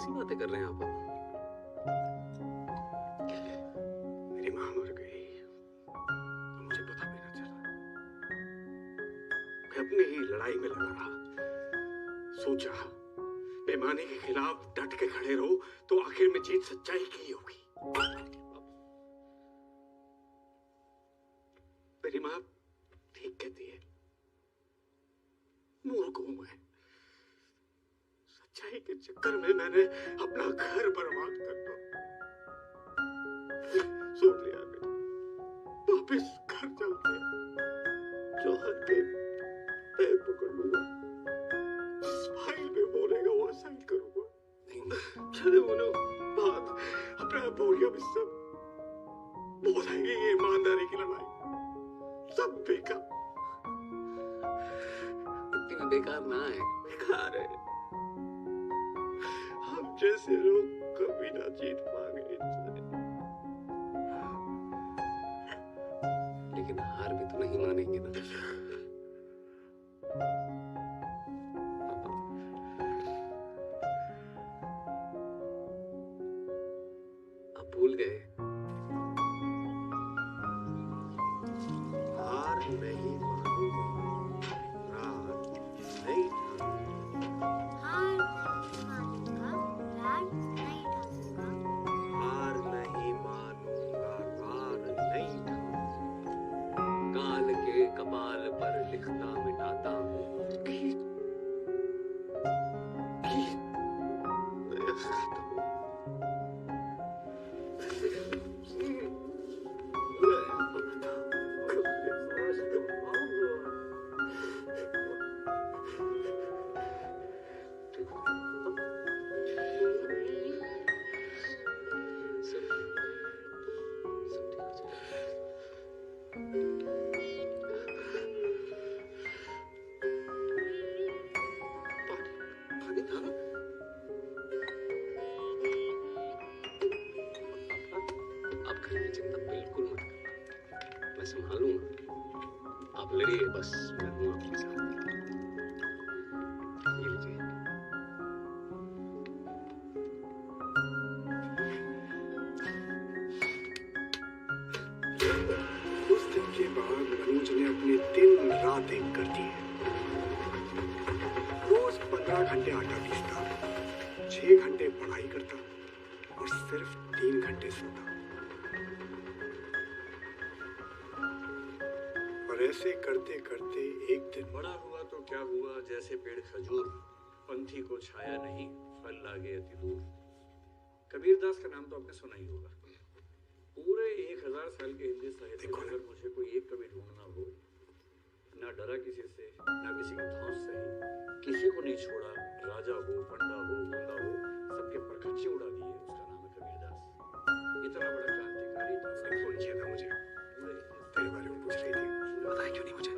कैसी बातें कर रहे हैं आप? मेरी माँ मर गई तो मुझे पता भी ना चला। मैं अपनी ही लड़ाई में लगा रहा। सोचा बेईमानी के खिलाफ डट के खड़े रहो तो आखिर में जीत सच्चाई की ही होगी। मेरी माँ ठीक कहती है, मूर्ख हूं मैं। सच्चाई के चक्कर में मैंने अपना घर बर्बाद कर दिया। सुन लिया बेटा, वापिस घर चलते हैं। जौहर के पैर पकड़ लूंगा, जिस फाइल में बोलेगा वो साइन करूंगा। चले बोलो बात अपना बोलिया भी सब बोलेंगे। ये ईमानदारी की लड़ाई सब बेकार। इतनी बेकार ना है, बेकार है। हम जैसे लोग कभी ना जीत पाएंगे इनसे। लेकिन हार भी तो नहीं मानेंगे ना। आप भूल गए, हार नहीं मानूंगा, रात नहीं ठानूंगा। हार नहीं मानूंगा, हार नहीं ठानूंगा। काल के कपाल पर लिखता मिटाता हूँ। आप लड़िए, बस मैं हूं आपके साथ। ये लीजिए। उस दिन के बाद मनोज ने अपने दिन रात एक कर दिए। रोज 15 घंटे आटा पीसता, 6 घंटे पढ़ाई करता और सिर्फ 3 घंटे सोता। ऐसे करते करते एक दिन बड़ा हुआ तो क्या हुआ, जैसे पेड़ खजूर, पंथी को छाया नहीं, फल लागे अति दूर। कबीरदास का नाम तो आपने सुना ही होगा। पूरे 1000 साल के हिंदी साहित्य में अगर मुझे कोई एक कवि ढूंढना हो, ना डरा किसी से, ना किसी की धौंस सही, किसी को नहीं छोड़ा, राजा हो, पंडा हो, गुंडा हो, सबके परखच्चे उड़ा दिए, उसका नाम है कबीरदास। इतना बड़ा क्रांतिकारी था। फोन किया था मुझे, तेरे बारे में पूछ रही थी। बताया क्यों नहीं मुझे?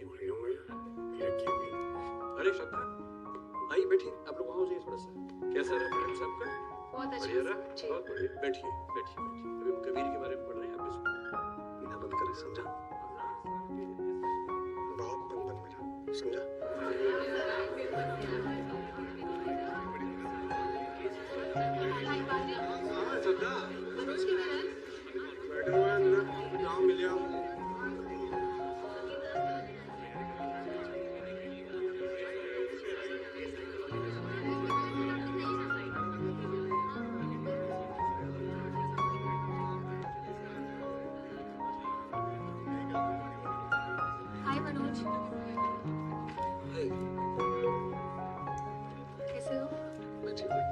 भूल गया हूँ यार, मेरा क्या भी। अरे श्रद्धा, आइए बैठिए। आप लोग वहाँ हो जाइए थोड़ा सा। कैसा रहा फिल्म साहब का? बहुत अच्छा। बढ़िया रहा, बहुत बढ़िया। बैठिए बैठिए बैठिए। अभी हम कबीर के बारे में पढ़ रहे हैं, आप इसको बिना बंद करे, समझा? बहुत बंधन मेरा, समझा? हाँ श्रद्धा, बैठा हुआ है अंदर, जाओ मिल जाओ। हाय मनोज, कैसे हो? मैं ठीक हूँ,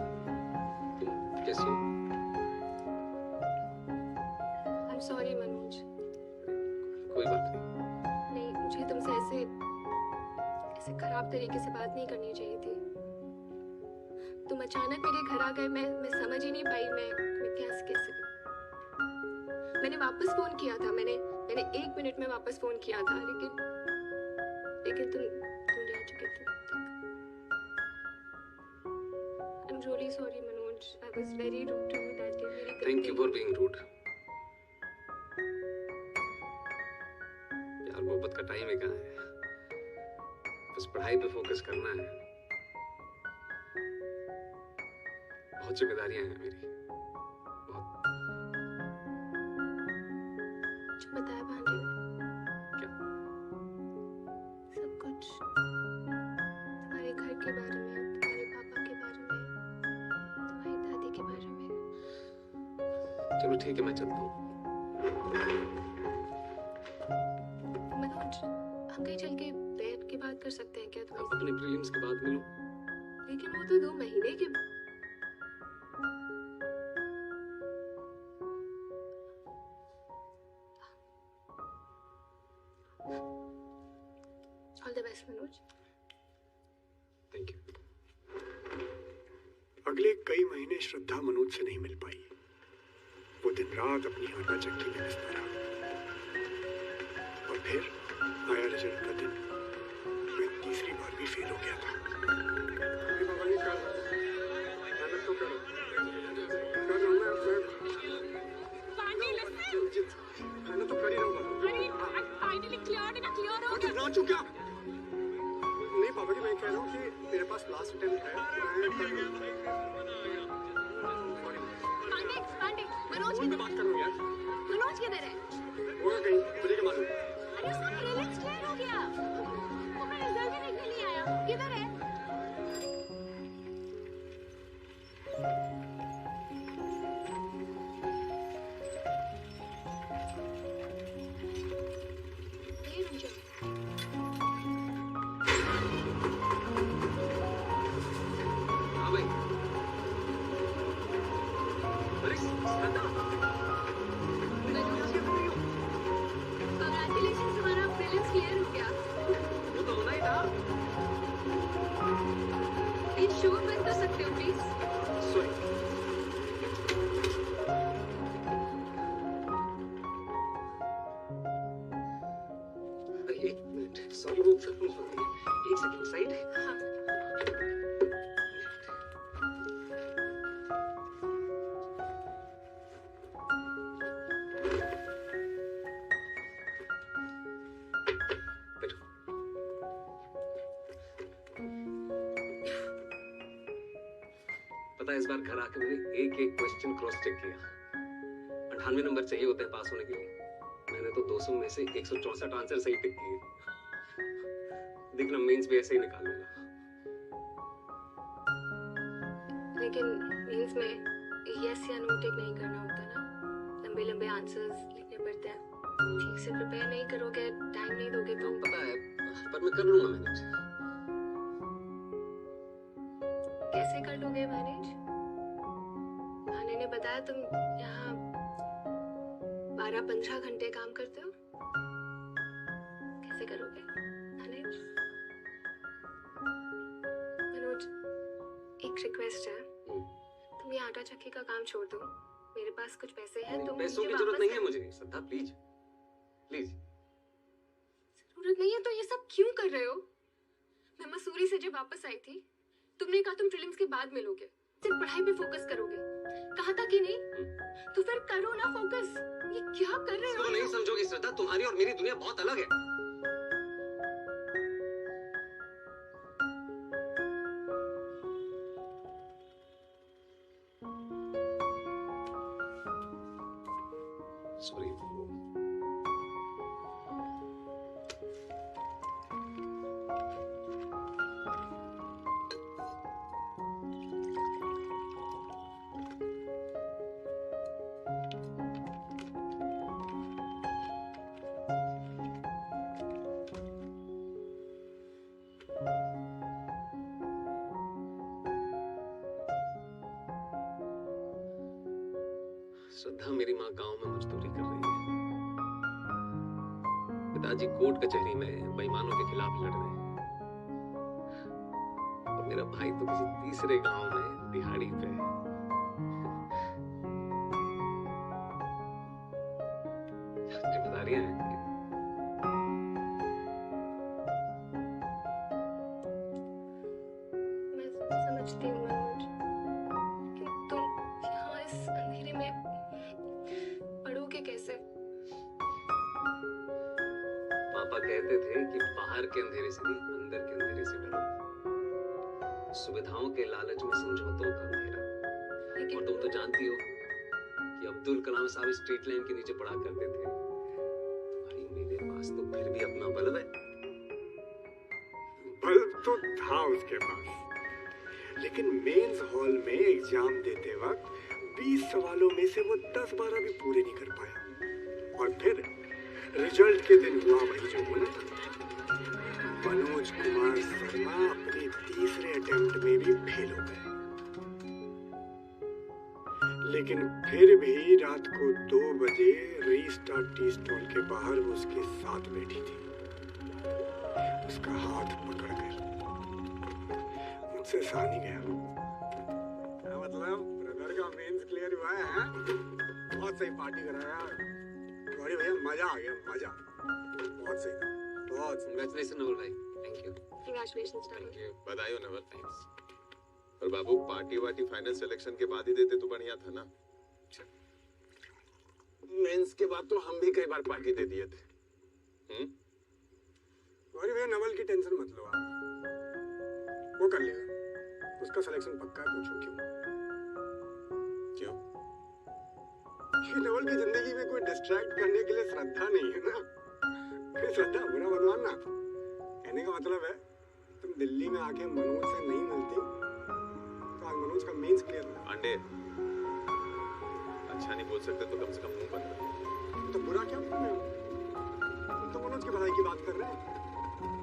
तुम कैसी हो? I'm sorry Manoj. कोई बात नहीं। नहीं, मुझे तुमसे ऐसे खराब तरीके से बात नहीं करनी चाहिए थी। तुम अचानक मेरे घर आ गए, मैं समझ ही नहीं पाई मैं कैसे। मैंने वापस फोन किया था, मैंने 1 मिनट में वापस फोन किया था, लेकिन तुम जा चुके थे तब तक। I'm really sorry Manoj, I was very rude to you that day. मेरी Thank you गलती। for being rude. प्यार मोहब्बत का टाइम है कहाँ है? बस पढ़ाई पे फोकस करना है। बहुत जिम्मेदारियां हैं मेरी, बहुत। जो बताया भांजे ने, क्या? सब कुछ तुम्हारे घर के बारे में, तुम्हारे पापा के बारे में, तुम्हारी दादी के बारे में। चलो ठीक है, मैं चलता हूँ। मनोज, हम कहीं चल के बैठ के बात कर सकते हैं क्या आप तुम्हें? अपने प्रीलिम्स के बाद मिलो। लेकिन वो तो 2 महीने के। All the best Manoj. Thank you. अगले कई महीने श्रद्धा मनोज से नहीं मिल पाई। वो दिन रात अपनी आटा चक्की में व्यस्त रहा। और फिर आया रिजल्ट का दिन। मैं तीसरी बार भी फेल हो गया था। मेहनत तो करो। मेहनत तो कर ही रहूंगा। ना चूका। नहीं पापा जी, मैं कह रहा हूँ कि मेरे पास लास्ट अटेम्प्ट है। पांडे, मनोज फोन पे बात कर रहा हूँ यार। मनोज किधर है? होगा कहीं, मुझे क्या मालूम। अरे उसका प्रीलिम्स क्लियर हो गया। वो अपना रिजल्ट भी देखने नहीं आया। किधर है? ये रुक जाओ। हाँ भाई। अरे श्रद्धा, Congratulations, तुम्हारा प्रीलिम्स क्लियर हो गया। वो तो होना ही था। प्लीज शो बंद कर सकते हो प्लीज? सॉरी। एक मिनट, सॉरी, वो एक सेकंड साइड। हाँ। पता है, इस बार घर आके मैंने एक एक क्वेश्चन क्रॉस चेक किया। 98 नंबर चाहिए होते हैं पास होने के लिए। मैंने तो 200 में से 164 आंसर सही टिक किए। देखना, मेंस भी ऐसे ही निकाल लूंगा। लेकिन मीन्स में यस या नो टिक नहीं करना होता ना। लंबे लंबे आंसर्स लिखने पड़ते हैं। ठीक से प्रिपेयर नहीं करोगे, टाइम नहीं दोगे तो पता है, पर मैं कर लूंगा मैनेज। कैसे कर लोगे मैनेज? भाने ने बताया तुम यहाँ 12-15 घंटे काम करते हो। कैसे करोगे मैनेज? मनोज, एक रिक्वेस्ट है। तुम ये आटा चक्की का काम छोड़ दो। मेरे पास कुछ पैसे हैं, तुम पैसों मुझे की जरूरत वापस नहीं है मुझे, श्रद्धा, प्लीज प्लीज। जरूरत नहीं है तो ये सब क्यों कर रहे हो? मैं मसूरी से जब वापस आई थी, तुमने कहा तुम प्रीलिम्स के बाद मिलोगे, सिर्फ पढ़ाई पे फोकस करोगे। कहा था कि नहीं? तो फिर करो ना फोकस। ये क्या कर रहे इसको हो? नहीं समझोगी श्रद्धा, तुम्हारी और मेरी दुनिया बहुत अलग है। सॉरी। श्रद्धा, मेरी माँ गांव में मजदूरी कर रही है। पिताजी कोर्ट कचहरी में बेईमानों के खिलाफ लड़ रहे हैं। और मेरा भाई तो किसी तीसरे गांव में दिहाड़ी पे है। जिम्मेदारियां हैं। मैं समझती हूँ मनोज, कि तुम यहाँ इस अंधेरे में पढ़ोगे कैसे? पापा कहते थे कि बाहर के अंधेरे से नहीं, अंदर के अंधेरे से डरो। सुविधाओं के लालच में समझौतों का अंधेरा लेकिन और तुम तो जानती हो कि अब्दुल कलाम साहब स्ट्रीट लैम्प के नीचे पढ़ा करते थे। भाई मेरे पास तो फिर भी अपना बल्ब है। बल्ब तो था उसके पास, लेकिन मेंस हॉल में एग्जाम देते वक्त 20 सवालों में से वो 10-12 भी पूरे नहीं कर पाया। और फिर रिजल्ट के दिन हुआ वही जो बोला था, मनोज कुमार शर्मा अपने तीसरे अटेम्प्ट में भी फेल हो गए। लेकिन फिर भी रात को 2 बजे रीस्टार्ट टी स्टॉल के बाहर वो उसके साथ बैठी थी, उसका हाथ पकड़कर। मुझसे सहा नहीं गया। मतलब ब्रदर का मेंस क्लियर हुआ है? बहुत सही पार्टी कराया। अरे भैया मजा आ गया, मजा। बहुत सही, बहुत। कांग्रेचुलेशन नवल भाई। Thank you. Congratulations, Navil. बधाई हो नवल। थैंक्स। और बाबू पार्टी वार्टी फाइनल सिलेक्शन के बाद ही देते तो बढ़िया था ना। मेंस के बाद तो हम भी कई बार पार्टी दे दिए थे। अरे भैया नवल की टेंशन मत लो आप, वो कर लेगा। उसका सिलेक्शन पक्का है। पूछो क्यों? क्यों? कि नवल की जिंदगी में कोई डिस्ट्रैक्ट करने के लिए श्रद्धा नहीं है ना। फिर श्रद्धा बुरा मत मानना। कहने का मतलब है तुम दिल्ली में आके मनोज से नहीं मिलती तो आज मनोज का मेंस क्लियर था। अंडे अच्छा नहीं बोल सकते तो कम से कम मुंह बंद रखो। तो बुरा क्या बोल रहे हो? तुम तो मनोज की पढ़ाई की बात कर रहे हैं।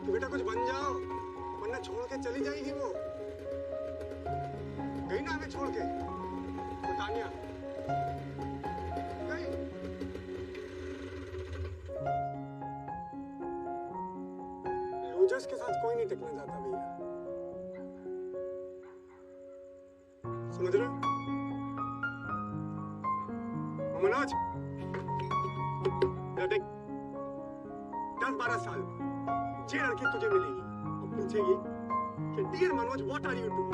तो बेटा कुछ बन जाओ, वरना छोड़ के चली जाएगी वो। गई ना हमें छोड़ के वो तानिया गई। लूजर्स के साथ कोई नहीं टिकना चाहता भैया, समझ रहे हो? मनोज देख, 10-12 साल जे लड़की तुझे मिलेगी और पूछेगी कि dear Manoj what are you doing,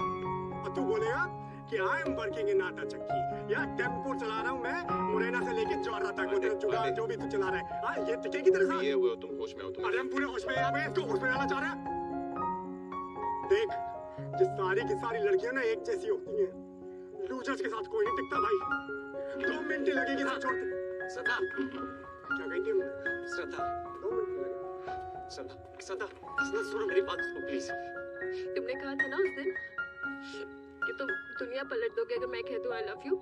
और तू बोलेगा कि आई एम वर्किंग इन आटा चक्की या टेम्पो चला रहा हूँ मैं मुरैना से लेके जौहरा तक, मतलब जुगाड़ जो भी तू चला रहा है। हाँ ये टिकेगी तेरे साथ। ये हुए हो तुम होश में हो तुम। अरे हम पूरे होश में हैं, अबे इसको होश में लाना चाह रहा है? देख ये सारी की सारी लड़कियां ना एक जैसी होती हैं, लूजर्स के साथ कोई नहीं टिकता भाई। 2 मिनट ही लगेगी ना छोड़। श्रद्धा क्या कही थी हमने? श्रद्धा 2 मिनट लगे। श्रद्धा श्रद्धा श्रद्धा सुनो मेरी बात सुनो प्लीज। तुमने कहा था ना उस दिन कि तुम दुनिया पलट दोगे अगर मैं कह दूं I love you.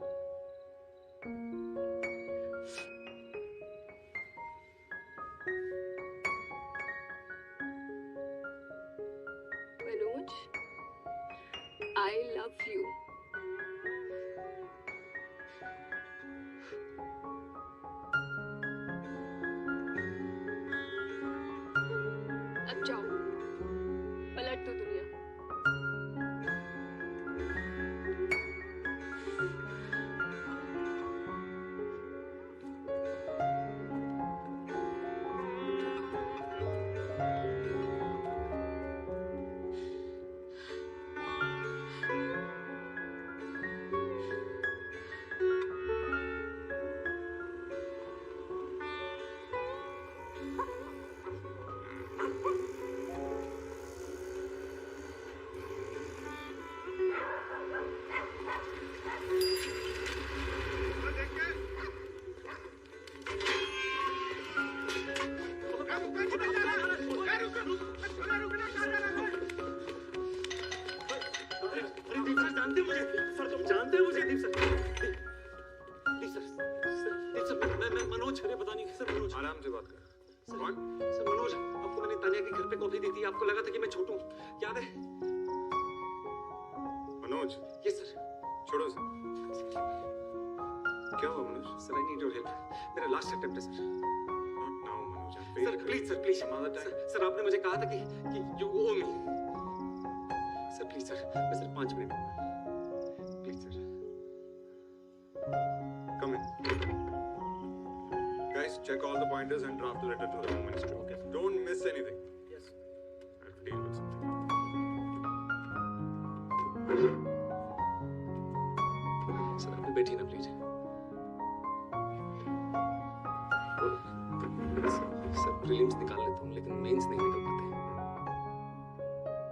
Manoj I love you. अब जाओ, पलट दो दुनिया। आराम से बात कर। कौन? सर मनोज, आपको मैंने तानिया के घर पे कॉफी दी थी, आपको लगा था कि मैं छोटू, याद है? मनोज। Yes sir. छोड़ो सर। क्या हुआ Manoj? Sir I need your help, मेरा लास्ट अटेम्प्ट है sir. Not now Manoj. Sir please sir please. Sir आपने मुझे कहा था कि you owe me. Sir please sir, मैं सिर्फ 5 minute please sir. Come in. Guys, check all the pointers and draft a letter to the Home Ministry. Okay. Don't miss anything. Yes. I have to deal with something. Sir आप बैठिए ना please. Sir prelims निकाल लेता हूँ लेकिन mains नहीं निकल पाते।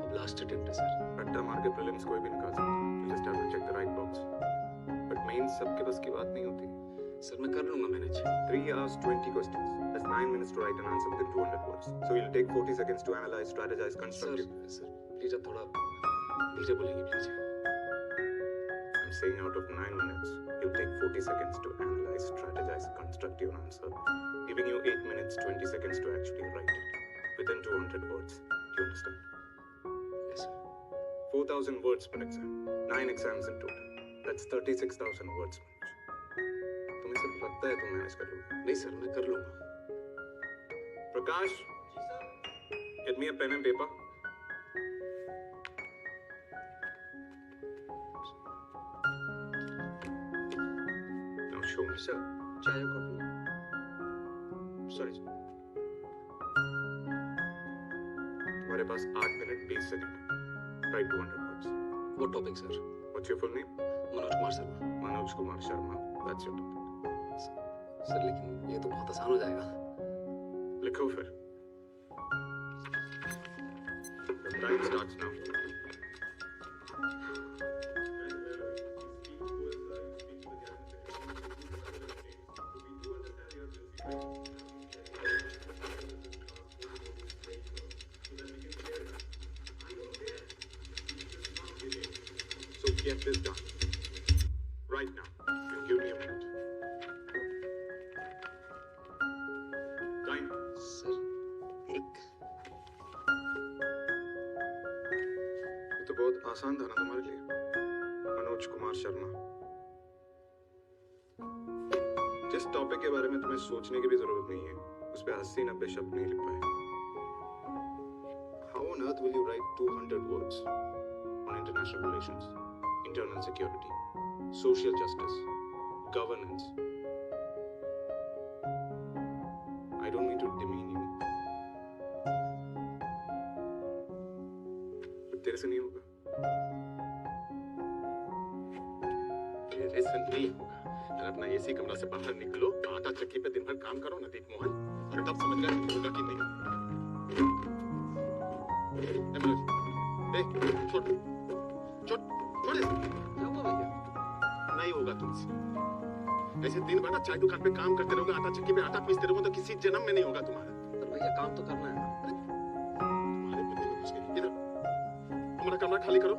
अब लास्ट अटेम्प्ट है सर। रट्टा मार के prelims कोई भी निकाल सकता है. You just have to check the right box. But mains सबके बस की बात नहीं होती। सर मैं कर लूंगा manage. 3 hours 20 questions. That's 9 minutes to write an answer within 200 words. So you'll take 40 seconds to analyze, strategize, sir constructive. Sir please आप थोड़ा धीरे बोलेंगे please. I'm saying out of 9 minutes, you'll take 40 seconds to analyze, strategize, construct your answer, giving you 8 minutes 20 seconds to actually write it within 200 words. Do you understand? Yes sir. 4,000 words per exam. 9 exams in total. That's 36,000 words. तुम्हें सब लगता है तुम manage कर लोगे? नहीं sir मैं कर लूंगा। Prakash, get me a pen and paper. Now show me. Sir चाय और कॉफी। Sorry. तुम्हारे पास 8 मिनट 20 सेकंड है. Write 200 words. वो topic sir. What's your full name? Manoj Kumar Sharma. Manoj Kumar Sharma. That's your topic. Sir लेकिन ये तो बहुत आसान हो जाएगा। लिखो फिर. The time starts now. So get this done. Right now. And give me a minute. Time. Sir एक ये तो बहुत आसान था ना तुम्हारे लिए. मनोज कुमार शर्मा. जिस टॉपिक के बारे में तुम्हें सोचने की भी जरूरत नहीं है, उस पे 80-90 शब्द नहीं लिख पाए. How on earth will you write 200 words on international relations, internal security, social justice, governance? I don't mean to demean you. But तेरे से नहीं होगा. मेरे से नहीं होगा। अगर अपना एसी कमरा से बाहर निकलो, आटा चक्की पे दिन भर काम करो ना दीप मोहन, और तब समझ गए होगा कि नहीं। छोड़ छोड़ छोड़ इसे। क्या हुआ भैया? नहीं होगा तुमसे। ऐसे दिन भर चाय दुकान पे काम करते रहोगे, आटा चक्की पे आटा पीसते रहोगे, तो किसी जन्म में नहीं होगा तुम्हारा। पर भैया काम तो करना है ना। तुम्हारे बुद्धि में घुस गई। इधर हमारा कमरा खाली करो,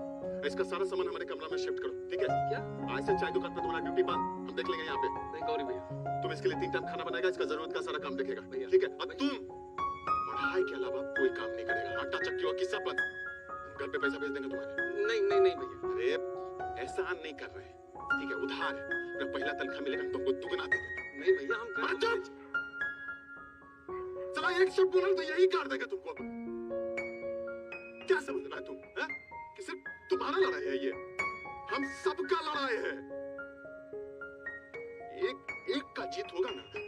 इसका सारा सामान हमारे कमरा में शिफ्ट करो, ठीक है? क्या? आज से चाय दुकान पे तुम्हारा ड्यूटी बंद, हम देख लेंगे यहाँ पे। नहीं गौरी भैया। तुम इसके लिए 3 टाइम खाना बनाएगा, इसका जरूरत का सारा काम देखेगा, भैया। ठीक है? और तुम पढ़ाई के अलावा कोई काम नहीं करेगा, आटा चक्की और किस्सा बंद। घर पे पैसा भेज देंगे तुम्हारे। नहीं नहीं नहीं भैया। अरे एहसान नहीं कर रहे, ठीक है? उधार है। जब पहला तनख्वाह मिलेगा हम तुमको दुगना दे देंगे। नहीं भैया हम कर चला एक शब्द बोला तो यही कर देगा तुमको। क्या समझ रहा है तुम, हैं? कि सिर्फ तुम्हारा लड़ाई है ये, हम सबका लड़ाई है। एक का जीत होगा ना तो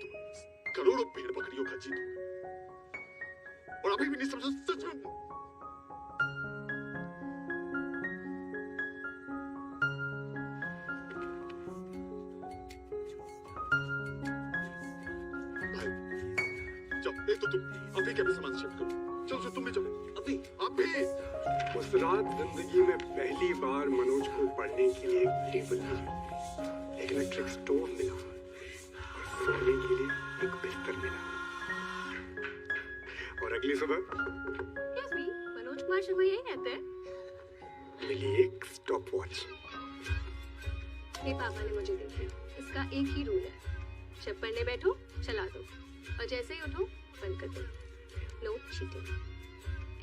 करोड़ों भेड़ बकरियों का जीत होगा। और अभी भी नहीं समझो सच में। भाई जाओ, एक तो तुम अभी के अभी सामान शिफ्ट करो। चलो तुम भी चलो अभी। अभी। उस रात जिंदगी में पहली बार मनोज को पढ़ने के लिए एक टेबल मिला, इलेक्ट्रिक स्टोव मिला, और सोने के लिए एक बिस्तर मिला. और अगली सुबह Excuse me, मनोज कुमार शर्मा यही रहते हैं? मिली एक स्टॉप वॉच. ये पापा ने मुझे दी थी. इसका एक ही रूल है, जब पढ़ने बैठो चला दो, और जैसे ही उठो बंद कर दो. No cheating.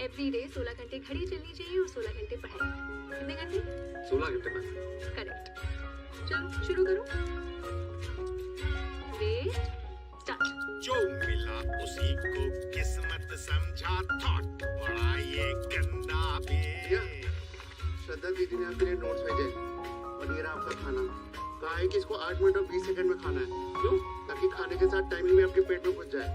एवरी डे 16 घंटे घड़ी चलनी चाहिए और 16 घंटे पढ़ाई. कितने घंटे? 16 घंटे में। करेक्ट. चलो शुरू करो. Wait start. जो मिला उसी को किस्मत समझा थॉट बड़ा ये गंदा बे। श्रद्धा दीदी ने आपके लिए नोट्स भेजे और ये रहा आपका खाना. कहा है कि इसको 8 मिनट और 20 सेकंड में खाना है. क्यों? ताकि खाने के साथ टाइमिंग में आपके पेट में घुस जाए.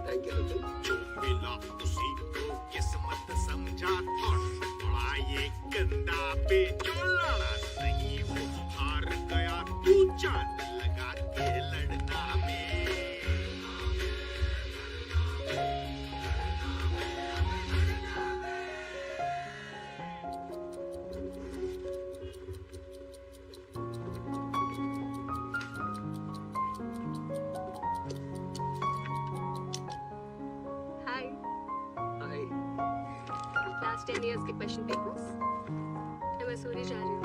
Thank you sir. जो मिला उसी को किस्मत समझा थॉट बड़ा ये गंदा बे। जो लड़ा नहीं वो हार गया, तू जान लगा के लड़ना बे। 10 years के क्वेश्चन पेपर्स। मैं मसूरी जा रही हूँ।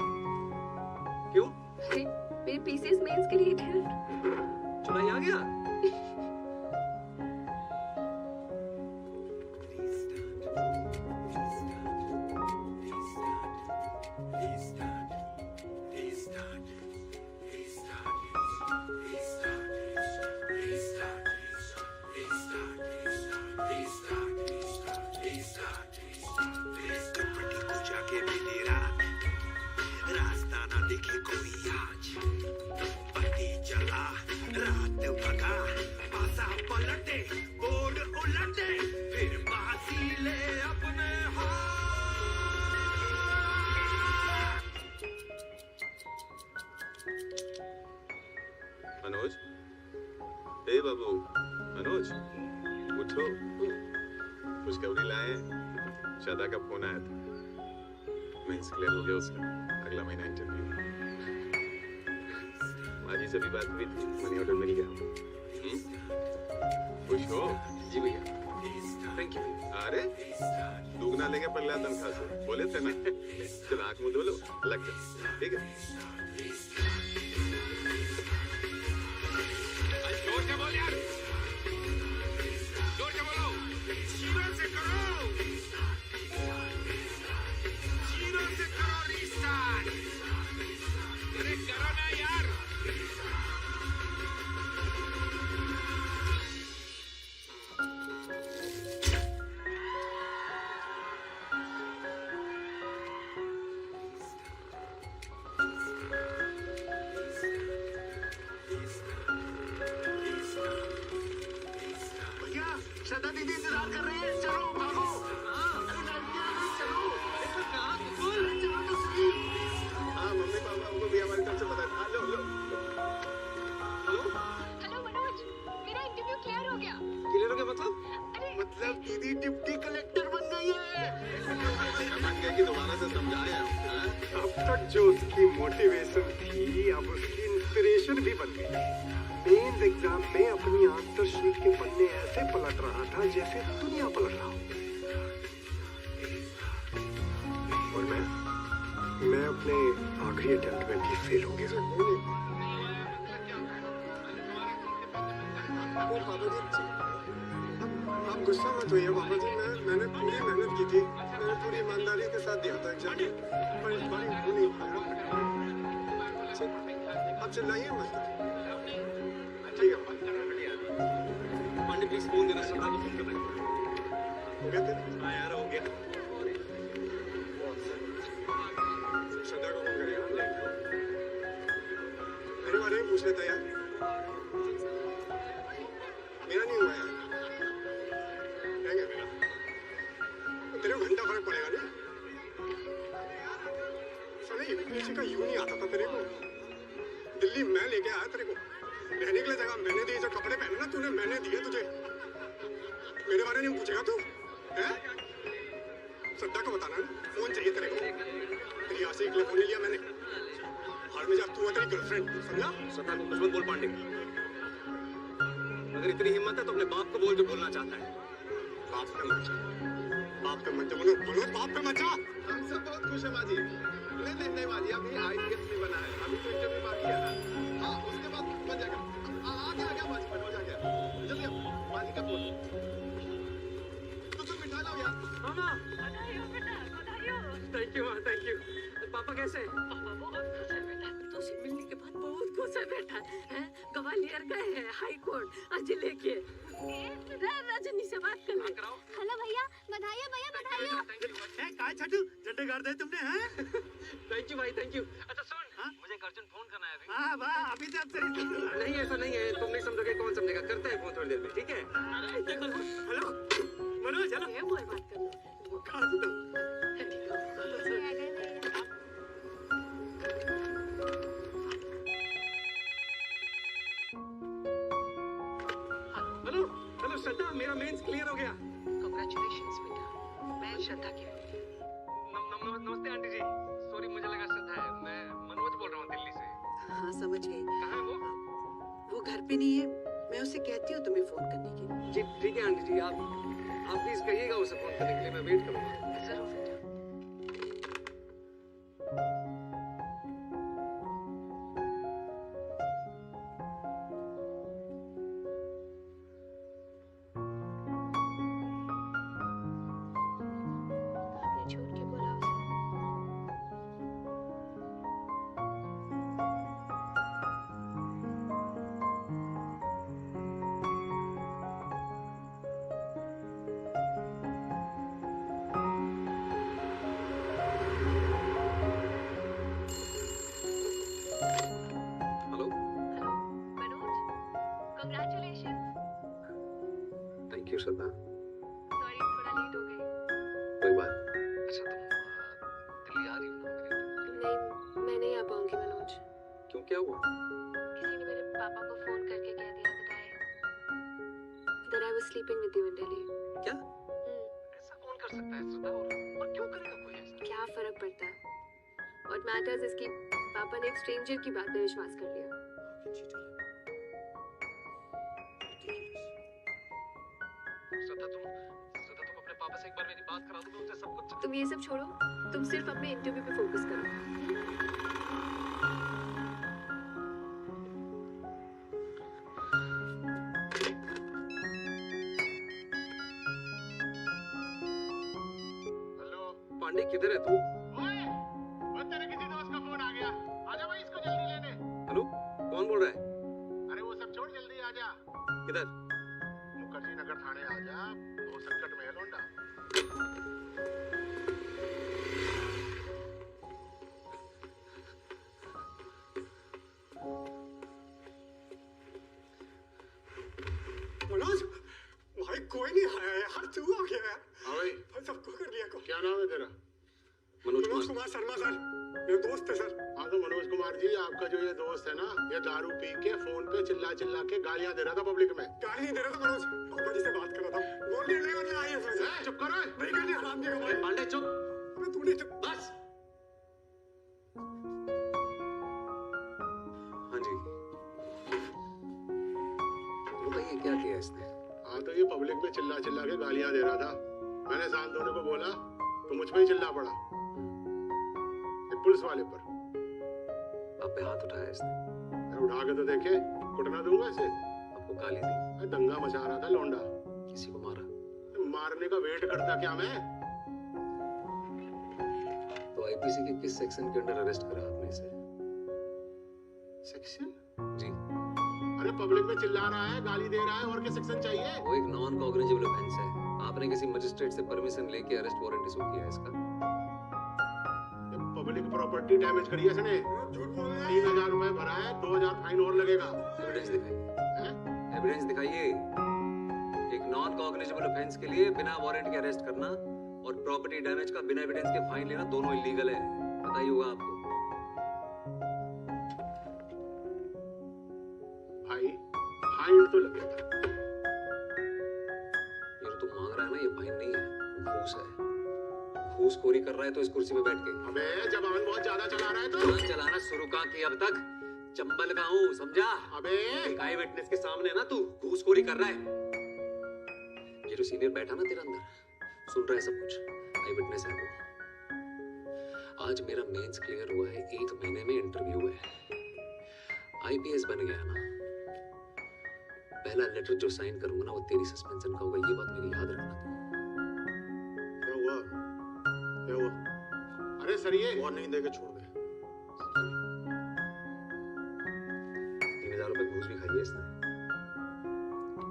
क्यों? अरे मेरे पीसीएस मेंस के लिए थे। चुनाई आ गया? मनोज, ए बाबू, मनोज, उठो। खुशखबरी लाए, श्रद्धा का फोन आया था। मेंस क्लियर हो गया उसका, अगला महीना इंटरव्यू। माजी से भी बात हुई थी, मनी ऑर्डर मिल गया। खुश हो? जी भैया, थैंक यू। अरे दुगना लेंगे पगला तनख्वाह से, बोले थे ना। चल आँख मुँह धो लो, लग जा, ठीक है? जोर से बोल यार, जोर से बोलो, जीरो से करो, जीरो से करो रिस्टार्ट। अरे करो ना यार। भैया श्रद्धा दीदी इंतजार कर रही है, चलो भागो। अरे लड़कियां आ गई, चलो। अरे चलो तो सही। हाँ मम्मी पापा को भी हमारी तरफ से बता। हाँ लो लो। हेलो? हेलो मनोज, मेरा इंटरव्यू क्लियर हो गया। क्लियर हो गया मतलब? मतलब दीदी डिप्टी कलेक्टर बन गई है। समझ गया कि दोबारा से समझाया। हाँ? अब तक जो उसकी मोटिवेशन थी, अब उसकी इंस्पिरेशन भी बन गई। मेंस एग्जाम में अपनी आंसर शीट के पन्ने ऐसे पलट रहा था जैसे दुनिया पलट रहा हो। और मैं अपने आखिरी अटेम्प्ट में भी फेल हो गया। आप गुस्सा मत होइए बाबा जी, मैंने पूरी मेहनत की थी, मैंने पूरी ईमानदारी के साथ दिया था एग्जाम, पर इस बार हो नहीं पाया। आप चिल्लाइए मत। ठीक है पांडे प्लीज फोन देना, श्रद्धा को फोन करना। हो गया तेरा? हाँ यार हो गया। श्रद्धा को फोन करेगा। मेरे बारे में पूछ लेता यार, मेरा नहीं हुआ यार। रहेगा मेरा, तेरे को घंटा फर्क पड़ेगा नहीं। साले यूपीएससी का यूं नहीं आता था तेरे को। दिल्ली मैं लेके आया तेरे को, रहने के लिए जगह मैंने दी, जो कपड़े पहने ना तूने मैंने दिए तुझे। मेरे बारे में पूछेगा तू? हैं? श्रद्धा को बताना ना, फोन चाहिए तेरे को। तेरी आशिक के लिए फोन नहीं लिया मैंने। हाल में जब तू है तेरी गर्लफ्रेंड, समझा? श्रद्धा को कुछ मत बोल पांडे। अगर इतनी हिम्मत है तो अपने बाप को बोल जो बोलना चाहता है। बाप पे मत जा, बाप पे मत जा मनोज, मनोज बाप पे मत जा। हम सब बहुत खुश है माजी। नहीं माजी, अभी आईपीएस नहीं बना है, अभी तो इंटरव्यू बाकी है ना। हाँ उसके बाद बन जाएगा। आ गया माजी, मनोज आ गया। जल्दी अब माजी का फोन। तो मिठा लाओ यार। मामा थैंक यू माँ, थैंक यू। पापा कैसे हैं? पापा बहुत खुश है बेटा, तुझसे मिलने के बाद बहुत खुश है बेटा। हैं? ग्वालियर गए हैं हाई कोर्ट आज लेके। रजनी से बात कर लो। हेलो भैया, बधाइए भैया, बधाइए। काय छठू झंडे गाड़ दे तुमने, हैं? थैंक यू भाई, थैंक यू। अच्छा सुन, मुझे एक अर्जेंट फोन करना है अभी। हाँ वाह, अभी से आपसे नहीं ऐसा नहीं है, तुम नहीं समझोगे कौन समझेगा। करते हैं फोन थोड़ी देर में, ठीक है? हेलो मनोज, हेलो ये मोर बात कर लो। वो काट दो। हेलो हेलो श्रद्धा, मेरा मेंस क्लियर हो गया। कांग्रेचुलेशंस बेटा, मैं श्रद्धा की बेटी। नमस्ते आंटी जी। सॉरी, मुझे लगा श्रद्धा है। मैं मनोज बोल रहा हूँ दिल्ली से। हाँ समझ गई। कहाँ है वो? वो घर पे नहीं है, मैं उसे कहती हूँ तुम्हें फोन करने के लिए। जी ठीक है आंटी जी, आप प्लीज कहिएगा उसे फोन करने के लिए, मैं वेट करूँगा। जरूर बेटा। sleeping with you in Delhi. क्या? ऐसा कौन कर सकता है श्रद्धा? और क्यों करेगा कोई ऐसा? क्या फर्क पड़ता है? What matters is कि पापा ने एक स्ट्रेंजर की बात पे विश्वास कर लिया। श्रद्धा तुम अपने पापा से एक बार मेरी बात करा दो, मैं उनसे सब कुछ। तुम ये सब छोड़ो, तुम सिर्फ अपने इंटरव्यू पे फोकस करो। पांडे किधर है तू? ओए, तेरे किसी दोस्त का फोन आ गया। आजा भाई इसको जल्दी लेने। हेलो, कौन बोल रहा है? अरे वो सब छोड़ जल्दी आजा। किधर? मुखर्जी नगर थाने आजा, वो संकट में है लौंडा। मनोज, भाई कोई नहीं आया यार, तू आ गया यार। हाँ भाई, सबको कर लिया को। क्या नाम है तेरा? मनोज कुमार शर्मा सर, मेरे दोस्त है सर। हाँ तो मनोज कुमार जी, आपका जो ये दोस्त है ना, ये दारू पी के फोन पे चिल्ला चिल्ला के गालियां दे रहा था पब्लिक में। गाली नहीं दे रहा था मनोज, पापा जी से बात कर रहा था। बोल नहीं मतलब आई है। चुप करो। नहीं करनी हराम नहीं भाई। पांडे चुप। अबे तूने चुप बस। हाँ जी, बताइए क्या किया इसने? हाँ तो ये पब्लिक में चिल्ला चिल्ला के गालियां दे रहा था। मैंने शांत होने को बोला तो मुझ पे ही चिल्ला पड़ा, एक पुलिस वाले पर। आप पे हाथ उठाया इसने? अरे उठा के तो देखे, कुटना दूंगा इसे। आपको गाली दी? अरे दंगा मचा रहा था लौंडा। किसी को मारा? मारने का वेट करता क्या मैं? तो आईपीसी के किस सेक्शन के अंडर अरेस्ट करा आपने इसे? सेक्शन? जी, अरे पब्लिक में चिल्ला रहा है, गाली दे रहा है, और क्या सेक्शन चाहिए? वो एक नॉन कॉग्निजेबल ऑफेंस है। आपने किसी मजिस्ट्रेट से परमिशन लेके अरेस्ट वारंट इशू किया है इसका? पब्लिक प्रॉपर्टी डैमेज करी है इसने। 3000 रुपए भरा है, 2000 फाइन और लगेगा। एविडेंस दिखाइए। एविडेंस दिखाइए। एक नॉन कॉग्निजेबल ऑफेंस के लिए बिना वारंट के अरेस्ट करना और प्रॉपर्टी डैमेज का बिना एविडेंस के फाइन लेना दोनों इलीगल है। बताइए होगा आपको? भाई फाइन तो लगेगा। ये जो तुम मांग रहा है ना, ये फाइन नहीं है, घूस है। घूसखोरी कर रहा है तो इस कुर्सी पे बैठ के। अबे जबान बहुत ज्यादा चला रहा है तो। जबान चलाना शुरू कहाँ किया अब तक? चंबल का हूँ, समझा? अबे आई विटनेस के सामने ना तू घूसखोरी कर रहा है। ये जो सीनियर बैठा ना तेरे अंदर, सुन रहा है सब कुछ, आई विटनेस है वो। आज मेरा मेंस क्लियर हुआ है, 1 महीने में इंटरव्यू है। आईपीएस बन गया ना, पहला लेटर जो साइन करूंगा ना वो तेरी सस्पेंशन का होगा। ये बात मेरी याद रखना तू। क्या हुआ? क्या हुआ? अरे सर ये वार्निंग देके छोड़ दे। 3000 रुपए घूस भी खाई है इसने।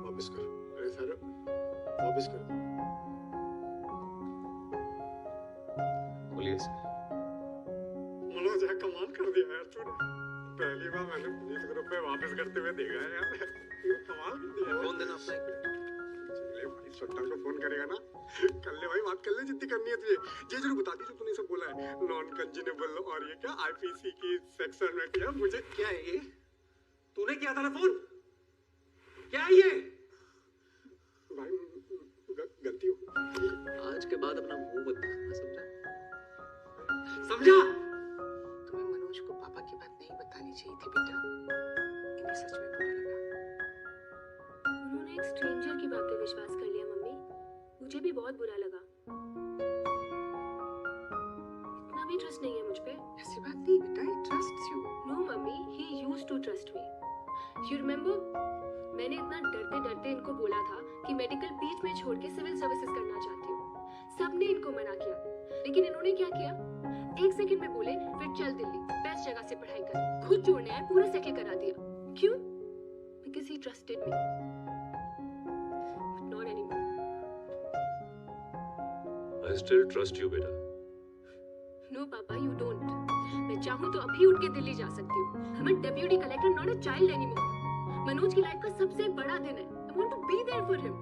वापस कर। अरे सर वापस कर। खोलिए इसे। मनोज यार कमाल कर दिया यार तूने। पहली बार मैंने 20 रुपए वापस करते हुए देखा है यार। ये कमाल कर दिया। कौन देना अपना? चले भाई, सट्टा को फोन करेगा ना, कर ले भाई, बात कर ले जितनी करनी है तुझे। ये जरूर बता दी जो तूने सब बोला है, नॉन कंजेनेबल और ये क्या आईपीसी की सेक्शन में किया मुझे। क्या है ये? तूने किया था ना फोन? क्या है ये? भाई गलती हो गई। आज के बाद अपना मुंह मत दिखाना, समझा? समझा? तुम्हें मनोज को पापा की बात नहीं बतानी चाहिए थी बेटा। इन्हें सच में बुरा लगा। उन्होंने एक स्ट्रेंजर की बात पे विश्वास कर लिया मम्मी, मुझे भी बहुत बुरा लगा। इतना भी ट्रस्ट नहीं है मुझ पे। ऐसी बात नहीं बेटा, he trusts you। No mummy, he used to trust me। You remember? मैंने इतना डरते डरते इनको बोला था कि मेडिकल बीच में छोड़ के सिविल सर्विसेज करना चाहती हूँ। सबने इनको मना किया, लेकिन इन्होंने क्या किया? 1 सेकंड में बोले फिर चल दिल्ली, बेस्ट जगह से पढ़ाई कर, खुद जोड़ने आए, पूरा सेटल करा दिया। क्यों? Because he trusted me, but not anymore। I still trust you, बेटा। No पापा, you don't। मैं चाहूँ तो अभी उठ के दिल्ली जा सकती हूँ। I'm a deputy collector, not a child anymore। Manoj की लाइफ का सबसे बड़ा दिन है। I want to be there for him,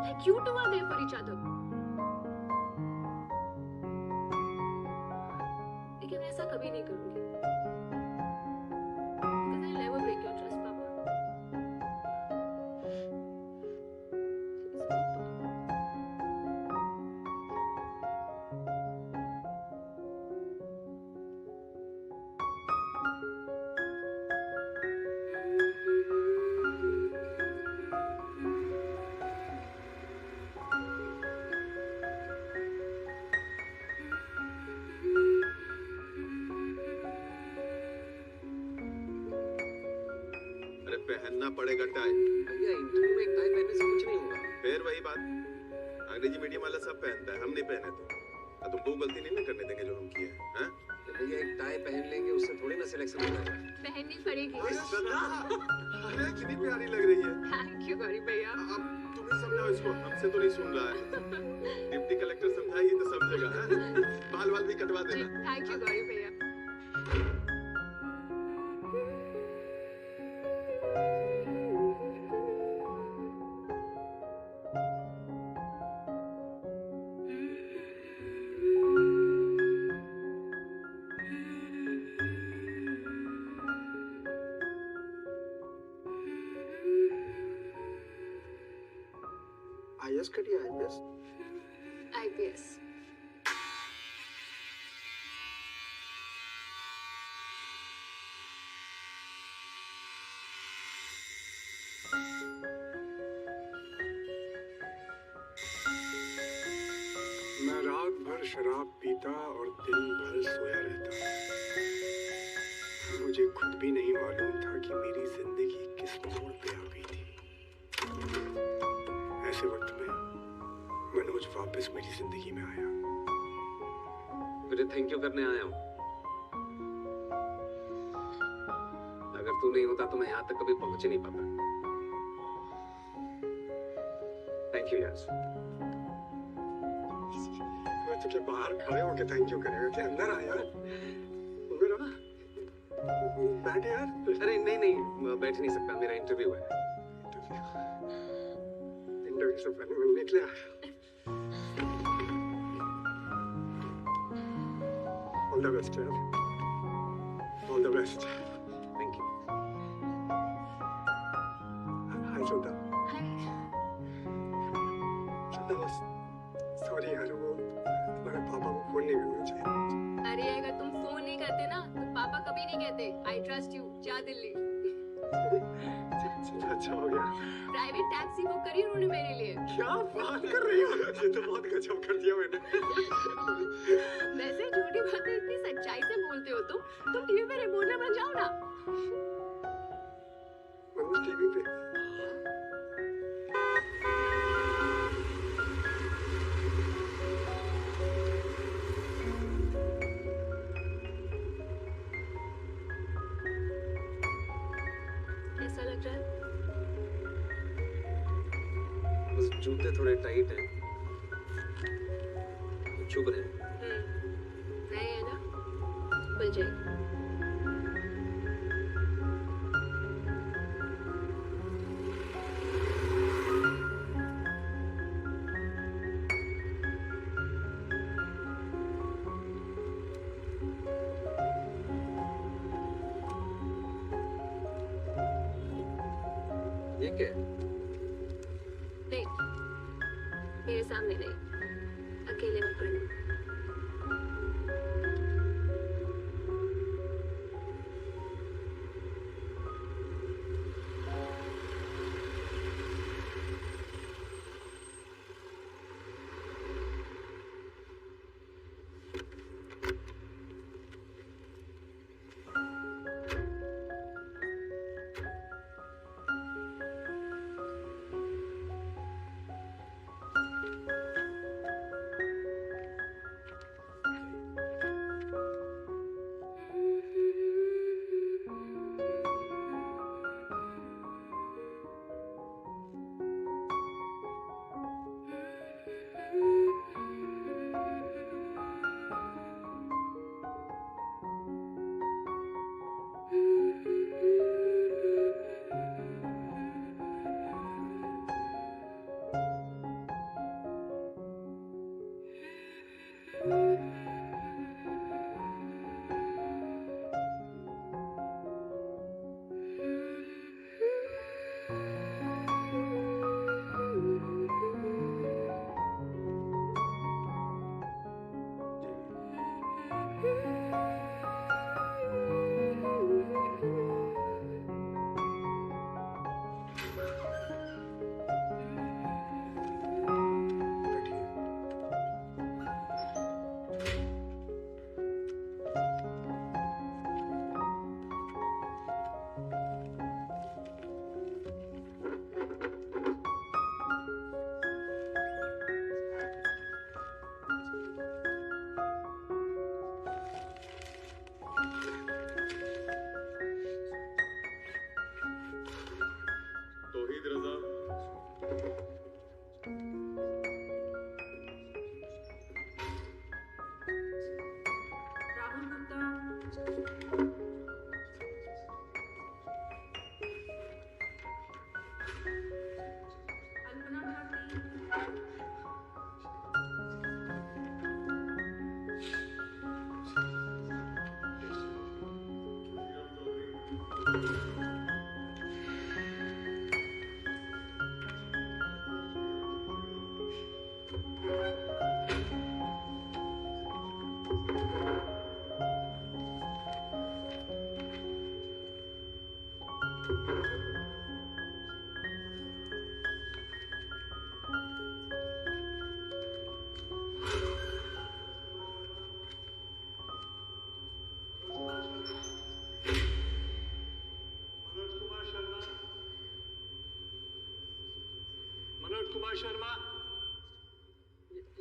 like you two are there for each other। लेकिन मैं ऐसा कभी नहीं करूँगी। Because I'll never break your trust, पापा। Please। पहनना पड़ेगा टाई। भैया इंटरव्यू में एक टाई पहनने से कुछ नहीं होगा। फिर वही बात, अंग्रेजी मीडियम वाला सब पहनता है, हम नहीं पहने तो तुमको गलती नहीं ना करने देंगे जो हम किए हैं, हैं? भैया एक टाई पहन लेंगे उससे थोड़ी ना सिलेक्शन हो जाएगा। पहननी पड़ेगी। अरे कितनी प्यारी लग रही है। थैंक यू गौरी भैया। अब तुम ही समझाओ इसको, हमसे तो नहीं सुन रहा है। डिप्टी कलेक्टर समझाएगी तो समझेगा, हैं? बाल भी कटवा देना। थैंक यू गौरी भैया। आईएएस करिए, आईपीएस। आईपीएस। मैं रात भर शराब पीता और दिन भर सोया रहता। मुझे खुद भी नहीं मालूम था कि मेरी जिंदगी किस मोड़ पे आ गई थी। ऐसे वक्त में मनोज वापस मेरी जिंदगी में आया। तुझे थैंक यू करने आया हूँ। अगर तू नहीं होता तो मैं यहाँ तक कभी पहुंच ही नहीं पाता। थैंक यू यार। मैं तुझे बाहर खड़े होके थैंक यू करेगा कि अंदर आया। मेरा बैठ यार। अरे नहीं मैं बैठ नहीं सकता, मेरा इंटरव्यू है। इंटरव्यू से पहले मिलने के लिए आया। ऑल द बेस्ट यार, all the best. Thank you. Hi Shraddha. Hi. Shraddha sorry यार, वो तुम्हारे पापा को फोन नहीं करना चाहिए। अरे अगर तुम फोन नहीं करते ना तो पापा कभी नहीं कहते आई ट्रस्ट यू, जा दिल्ली। अच्छा हो गया। प्राइवेट टैक्सी बुक करी उन्होंने मेरे लिए। क्या बात कर रही हो, ये तो बहुत गजब कर दिया मैंने। वैसे झूठी बातें इतनी सच्चाई से बोलते हो तुम टीवी पे रिपोर्टर बन जाओ ना। मनोज टीवी पे। कैसा लग रहा है? बस जूते थोड़े टाइट हैं, चुभ रहे हैं। नहीं है ना, खुल जाएगी। ये क्या है? नहीं, मेरे सामने नहीं, अकेले में पढ़ना। बैठिए। Manoj Kumar Sharma.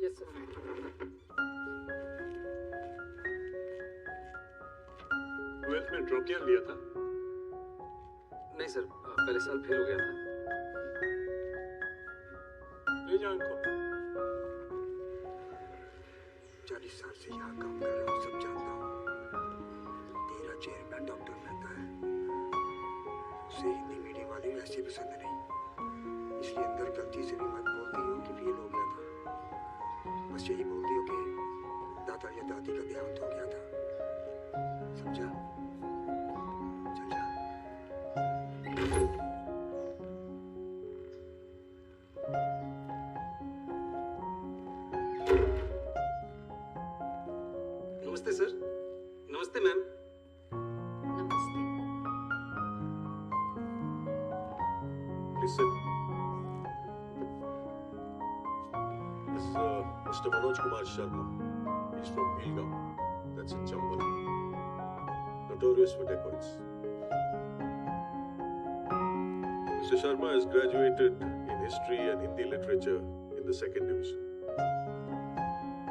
Yes sir. Twelfth में ड्रॉप ईयर लिया था? नहीं सर, पहले साल फेल हो गया था। ले जाओ इनको। 40 साल से यहाँ काम कर रहा हूँ, सब जानता हूँ। तेरा चेयरमैन डॉक्टर मेहता है, उसे हिंदी मीडियम वाले वैसे पसंद नहीं, इसलिए अंदर गलती से भी मत बोल दियो कि फेल हो गया था। बस यही बोल दियो कि दादा या दादी का देहांत हो गया था। समझा? चल जा। नमस्ते सर। नमस्ते मैम। नमस्ते। Please sit. This is Mr. Manoj Kumar Sharma. He's from Belgaum. That's in Chambal. Notorious for dacoits. Mr. Sharma has graduated in history and Hindi literature in the 2nd division.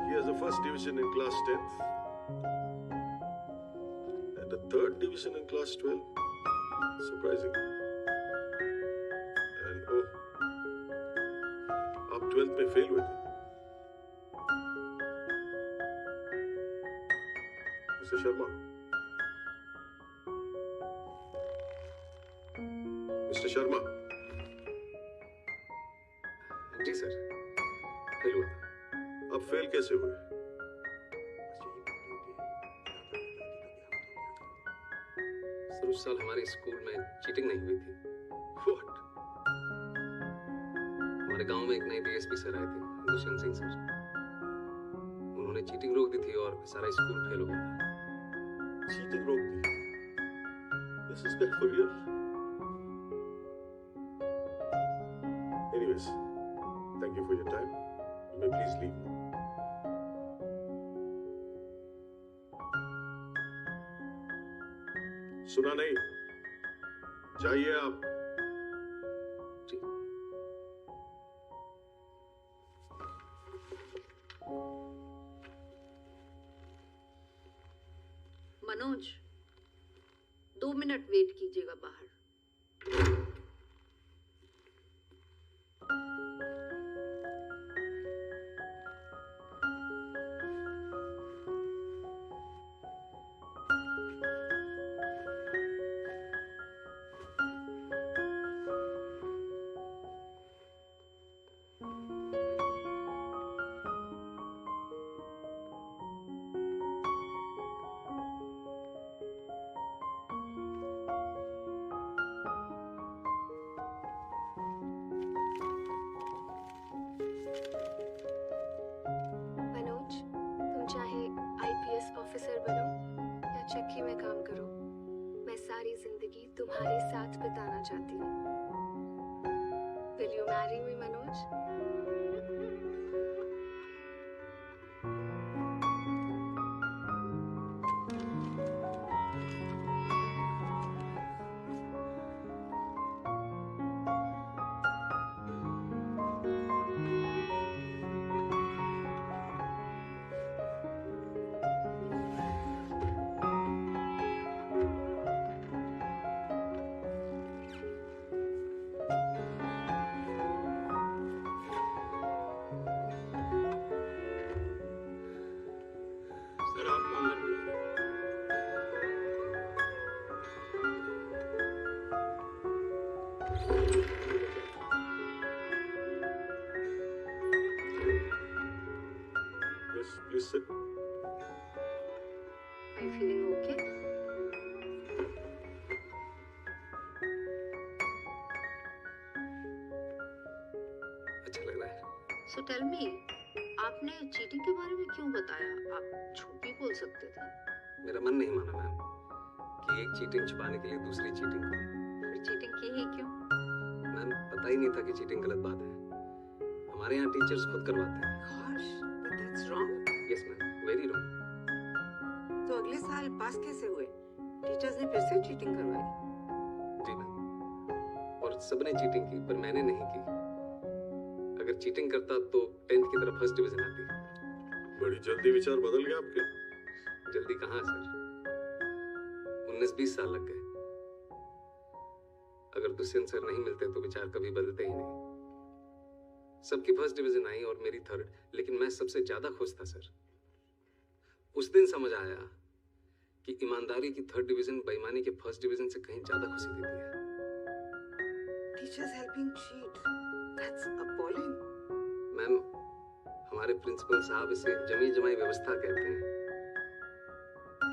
He has a 1st division in class 10th and a 3rd division in class 12. Surprising. And oh, आप 12th में fail हुए थे। Mister Sharma, mister Sharma, जी sir, fail हुआ था। आप fail कैसे हुए? बस यही बोल दियो कि दादा या दादी का देहांत हो गया था। सर उस साल हमारे स्कूल में चीटिंग नहीं हुई थी। What? हमारे गांव में एक नए डीएसपी सर आए थे, दुष्यंत सिंह सर। उन्होंने चीटिंग रोक दी थी और सारा स्कूल फेल हो गया था। Cheating रोक दी? This is that for real? Anyways, thank you for your time. You may please leave now. सुना नहीं? जाइए आप। जी। मनोज, 2 मिनट वेट कीजिएगा बाहर। मनोज, तुम चाहे आईपीएस ऑफिसर बनो या चक्की में काम करो, मैं सारी जिंदगी तुम्हारे साथ बिताना चाहती हूँ। Will you marry me, Manoj? Yes, please sit. Are you feeling okay? अच्छा लग रहा है। So tell me, आपने चीटिंग के बारे में क्यों बताया? आप झूठ भी बोल सकते थे। मेरा मन नहीं माना मैम कि एक चीटिंग छुपाने के लिए दूसरी चीटिंग को। फिर चीटिंग की ही क्यों? मैम पता ही नहीं था कि चीटिंग गलत बात है। हमारे यहाँ टीचर्स खुद करवाते हैं। Gosh, but that's wrong. Yes ma'am, very wrong. तो अगले साल पास कैसे हुए? टीचर्स ने फिर से चीटिंग करवाई। जी मैम, और सबने चीटिंग की पर मैंने नहीं की। अगर चीटिंग करता तो 10th की तरफ फर्स्ट डिवीजन आती। बड़ी जल्दी विचार बदल गए आपके। जल्दी कहाँ सर, 19-20 साल लग गए। अगर दुष्यंत सर नहीं मिलते तो विचार कभी बदलते ही नहीं। सबकी फर्स्ट डिवीजन आई और मेरी थर्ड, लेकिन मैं सबसे ज्यादा खुश था सर। उस दिन समझ आया कि ईमानदारी की थर्ड डिवीजन बेईमानी के फर्स्ट डिवीजन से कहीं ज्यादा खुशी देती है। Teachers helping cheat. That's appalling. Ma'am, हमारे प्रिंसिपल साहब इसे जमी जमाई व्यवस्था कहते हैं,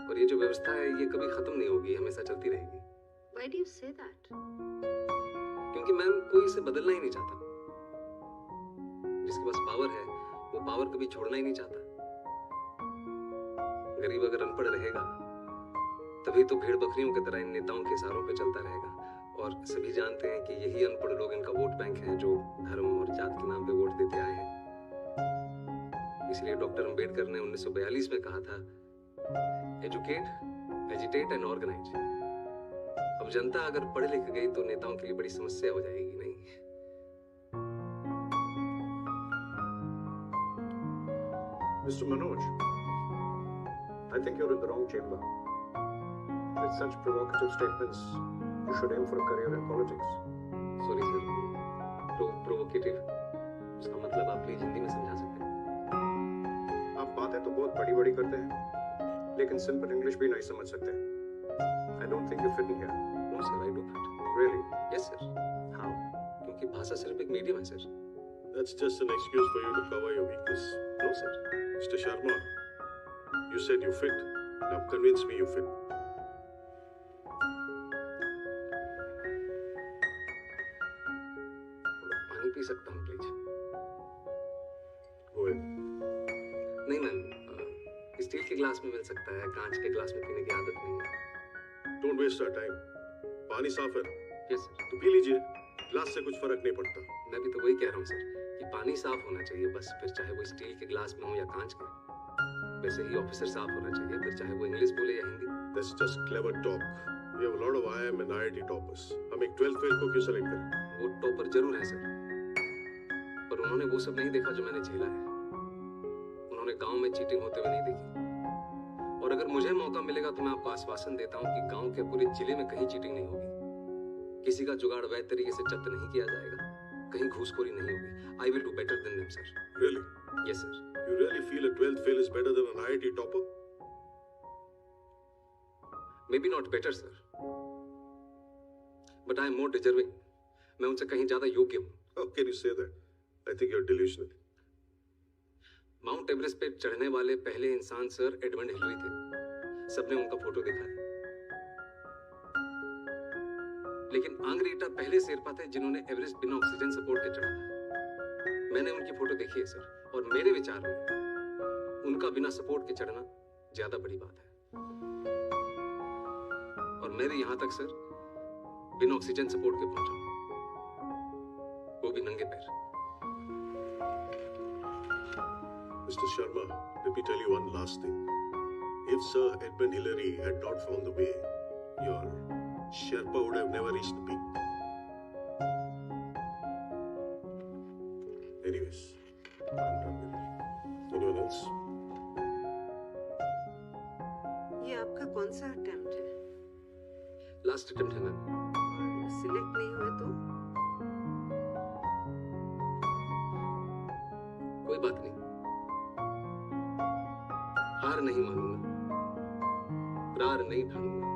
और ये जो व्यवस्था है ये कभी खत्म नहीं होगी, हमेशा चलती रहेगी। Why do you say that? क्योंकि मैम कोई इसे बदलना ही नहीं चाहता। जिसके पास पावर है वो पावर कभी छोड़ना ही नहीं चाहता। गरीब अगर अनपढ़ रहेगा तभी तो भेड़ बकरियों की तरह इन नेताओं के इशारों पे चलता रहेगा, और सभी जानते हैं कि यही अनपढ़ लोग इनका वोट बैंक हैं जो धर्म और जात के नाम पे वोट देते आए हैं। इसलिए डॉक्टर अंबेडकर ने 1942 में कहा था, एजुकेट, एजिटेट एंड ऑर्गेनाइज। अब जनता अगर पढ़ लिख गई तो नेताओं के लिए बड़ी समस्या हो जाएगी। नहीं, Mr. Manoj, I think you're in the wrong chamber. With such provocative statements, you should aim for a career in politics. Sorry sir, provocative उसका मतलब आप प्लीज हिंदी में समझा सकते हैं? आप बातें तो बहुत बड़ी बड़ी करते हैं, लेकिन सिंपल इंग्लिश भी नहीं समझ सकते। I don't think you fit in here. No sir, I do fit. Really? Yes sir. How? क्योंकि भाषा सिर्फ एक मीडियम है sir. That's just an excuse for you to cover your weakness. No sir. Mr. Sharma, you said you fit. Now convince me you fit. पानी P सकता हूँ please? Go ahead. नहीं ma'am, steel के glass में मिल सकता है, कांच के ग्लास में पीने की आदत नहीं है। Don't waste our time. पानी साफ है, यस सर। तो पी लीजिए। ग्लास से कुछ फर्क नहीं पड़ता। मैं भी तो वही कह रहा हूँ सर कि पानी साफ होना चाहिए बस, फिर चाहे वो स्टील के ग्लास में हो या कांच के। वैसे ही ऑफिसर साफ होना चाहिए, फिर चाहे वो इंग्लिश बोले या Hindi. That's just clever talk. We have a lot of IIM and IIT toppers. हम एक 12th फेल को क्यों सेलेक्ट करें? वो टॉपर जरूर है सर, पर उन्होंने वो सब नहीं देखा जो मैंने झेला है। उन्होंने गांव में चीटिंग होते हुए नहीं देखी। और अगर मुझे मौका मिलेगा तो मैं आपको आश्वासन देता हूँ कि गांव के पूरे जिले में कहीं चीटिंग नहीं होगी। किसी का जुगाड़ वैध तरीके से जब्त नहीं किया जाएगा, कहीं घूसखोरी नहीं होगी। I will do better than them, sir. Really? Yes, sir. You really feel a 12th fail is better than an IIT topper? Maybe not better, sir. But I am more deserving. मैं उनसे कहीं ज्यादा योग्य हूँ। How can you say that? I think you're delusional. Mount Everest पे चढ़ने वाले पहले इंसान सर एडमंड हिलरी थे। सबने उनका फोटो देखा है। लेकिन आंग्रीटा पहले शेरपा थे जिन्होंने एवरेस्ट बिना ऑक्सीजन सपोर्ट के चढ़ा था। मैंने उनकी फोटो देखी है सर, और मेरे विचार में उनका बिना सपोर्ट के चढ़ना ज्यादा बड़ी बात है। और मेरे यहां तक सर बिना ऑक्सीजन सपोर्ट के पहुंचा, वो भी नंगे पैर। Mr. Sharma, let me tell you one last thing. If Sir Edmund Hillary had not found the way, your Sherpa would have never reached the peak. Anyways, I'm done with it. Anyone else? ये आपका कौन सा attempt है? Last attempt है ma'am. Select नहीं हुए तो? कोई बात नहीं, हार नहीं मानूंगा, प्रार नहीं भागूंगा,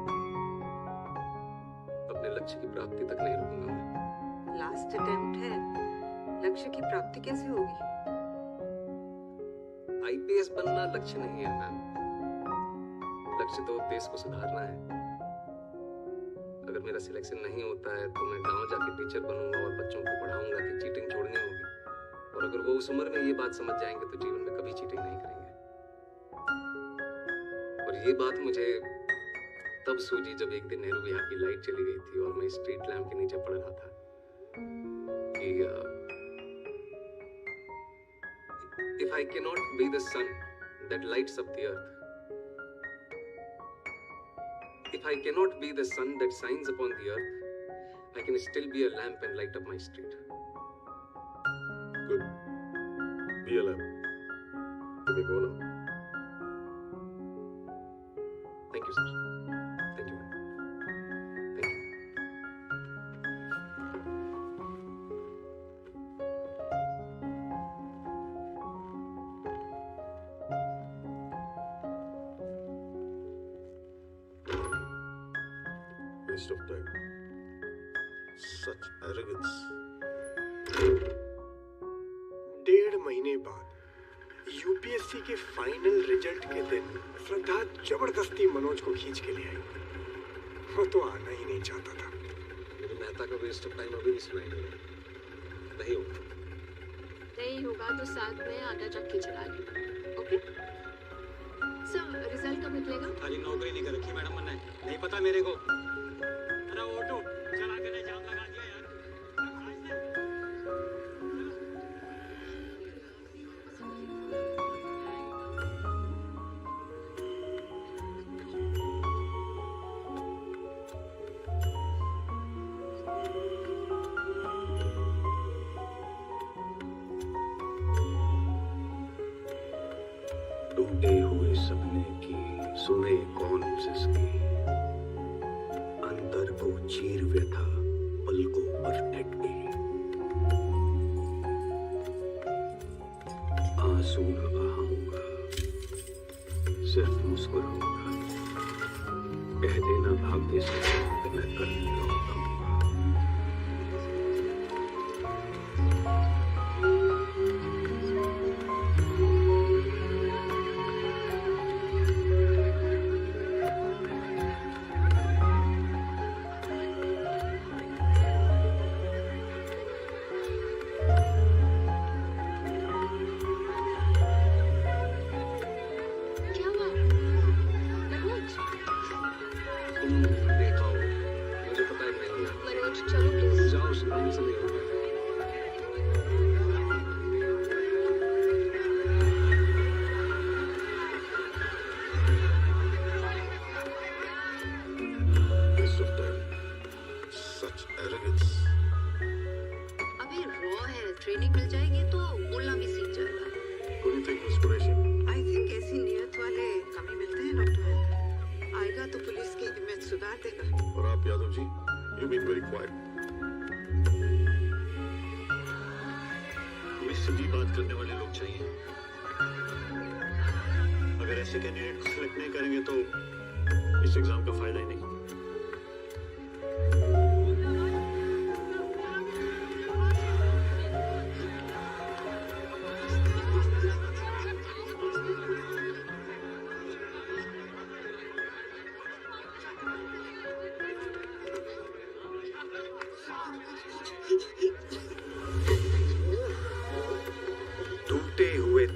अपने लक्ष्य की प्राप्ति तक नहीं रुकूंगा मैं। लास्ट अटेम्प्ट है, लक्ष्य की प्राप्ति कैसे होगी? आईपीएस बनना लक्ष्य नहीं है मैम। लक्ष्य तो देश को सुधारना है। अगर मेरा सिलेक्शन नहीं होता है तो मैं गांव जाके टीचर बनूंगा और बच्चों को पढ़ाऊंगा कि चीटिंग छोड़नी होगी। और अगर वो उस उम्र में ये बात समझ जाएंगे तो जीवन में कभी चीटिंग नहीं करेंगे। और ये बात मुझे तब सूझी जब एक दिन नेहरू विहार की लाइट चली गई थी और मैं स्ट्रीट लैंप के नीचे पड़ रहा था कि if I cannot be the sun that lights up the earth, if I cannot be the sun that shines upon the earth, I can still be a lamp and light up my street. Good. Be a lamp. You may go now. Thank you, sir. Thank you, ma'am. Thank you. Waste of time. Such arrogance. 1.5 महीने बाद UPSC के final result के दिन श्रद्धा जबरदस्ती मनोज को खींच के ले आई। वो तो आना ही नहीं चाहता था। मेरे मेहता का वेस्ट ऑफ टाइम अभी भी सुनाई नहीं होगा। नहीं होगा तो साथ में आटा चक्की चला ली। ओके सर, रिजल्ट कब निकलेगा? खाली नौकरी नहीं कर रखी मैडम मैंने, नहीं पता मेरे को। अरे ऑटो चला के जाम लगा दिया यार। टूटे हुए सपने की सुने कौन जिसकी, अंतर को चीर व्यथा पलकों पर ढटके। आंसू न बहाऊंगा, सिर्फ मुस्कुराऊंगा। कह देना भाग्य से मैं कल लौटूंगा।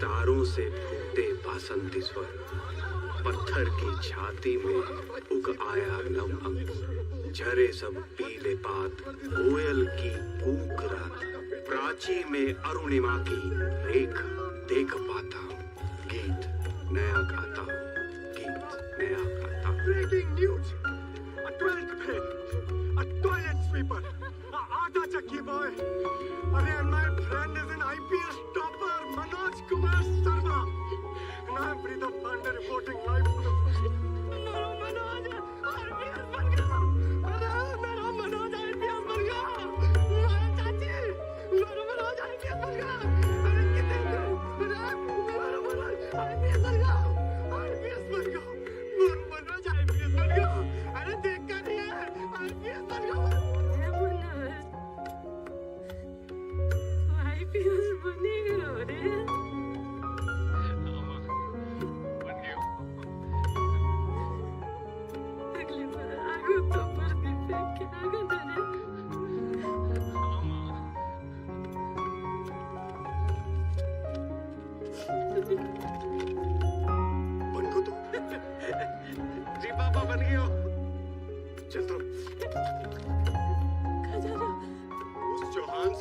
तारों से फूटे बासंती स्वर, पत्थर की छाती में उग आया नव अंकुर। झरे सब पीले पात, कोयल की कूक रात, प्राची में अरुणिमा की रेख देख पाता हूँ। गीत नया गाता हूँ, गीत नया गाता हूँ। Breaking news, a 12th grade, a toilet sweeper, a आटा चक्की boy, and my friend is an IPS topper, Manoj Kumar Sharma. And I'm Prita Pandey reporting live for the first time. Manoj, IPS बन गया। अरे मेरा Manoj IPS बन गया। अरे चाची, मेरा मनोज IPS बन गया। अरे कितने अरे मेरा मनोज IPS बन गया।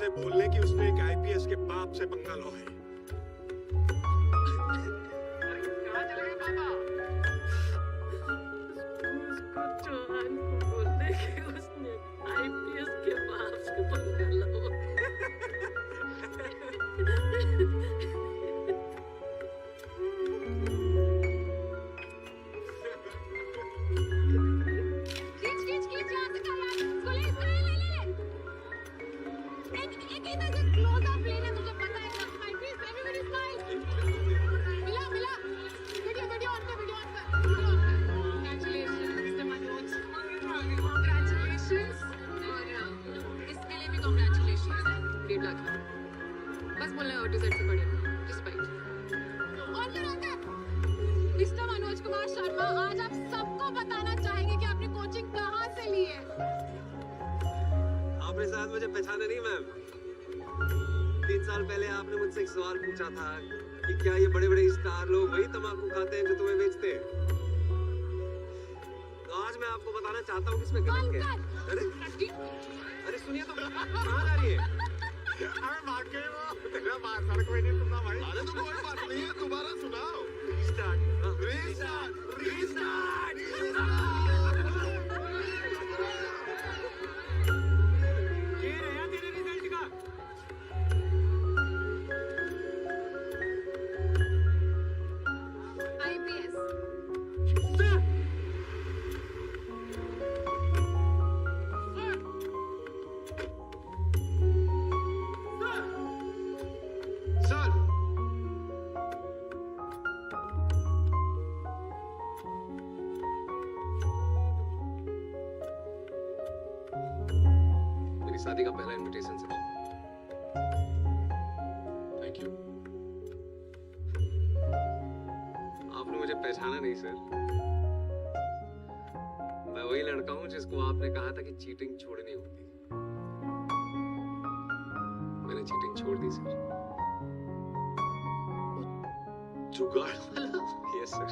उसे बोलने की उसने एक आईपीएस के बाप से पंगा लो है। कहाँ चले गए पापा? उसको चौहान को बोलने की उसने आईपीएस के बाप से पंगा लो। बस बोलना है ऑटो सेट से पढ़ेगा डिस्पाइट मिस्टर मनोज कुमार शर्मा, आज आप सबको बताना चाहेंगे कि आपने कोचिंग कहाँ से ली है। आपने शायद मुझे पहचाना नहीं मैम। 3 साल पहले आपने मुझसे एक सवाल पूछा था कि क्या ये बड़े बड़े स्टार लोग वही तंबाकू खाते हैं जो तुम्हें बेचते हैं। तो आज मैं आपको बताना चाहता हूँ कि इसमें गलत क्या है। अरे सुनिए तो, कहाँ जा रही है? अरे भाग गए वो, तेरा बात सड़क में नहीं सुना भाई। अरे तो कोई बात नहीं है, दोबारा सुनाओ। रीस्टार्ट, रीस्टार्ट, रीस्टार्ट, ये रहा तेरे रिजल्ट का। आईपीएस सर, मेरी शादी का पहला इनविटेशन सर। Thank you. आपने मुझे पहचाना नहीं सर। मैं वही लड़का हूँ जिसको आपने कहा था कि चीटिंग छोड़नी होती। मैंने चीटिंग छोड़ दी सर। जुगाड़ वाला? Yes sir.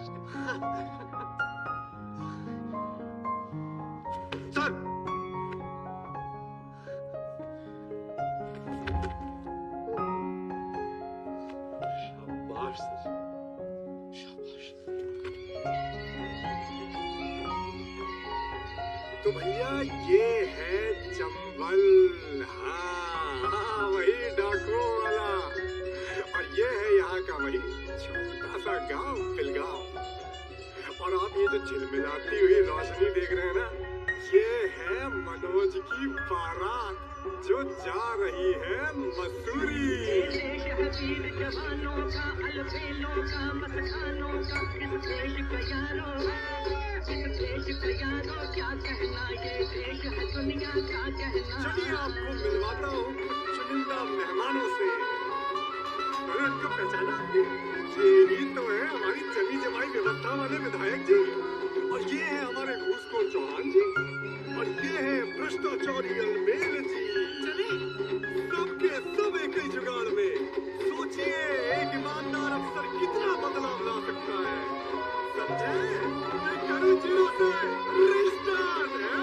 सर शाबाश सर, शाबाश। तो भैया ये है चंबल। हाँ वही डाकू वाला। और ये है यहाँ का वही छोटा सा गांव, पिलगांव। और आप ये जो झिलमिलाती हुई रोशनी देख रहे हैं ना, ये है मनोज की बारात जो जा रही है मसूरी। जवानों का अलबेलों का मस्तानों का इस देश का यारो है, इस देश का यारो क्या कहना, ये देश है दुनिया का कहना। चलिए आपको मिलवाता हूँ कुछ चुनिंदा मेहमानों से। अरे इनको पहचाना? ये तो है हमारी चली जमाई व्यवस्था वाले विधायक जी, और ये है हमारे घूसखोर चौहान जी, और ये है भ्रष्टाचारी अलमेल जी। सबके सब एक ही जुगाड़ में। सोचिए एक ईमानदार अफसर कितना बदलाव ला सकता है। समझे? एक करो जीरो से रिस्टार्ट है।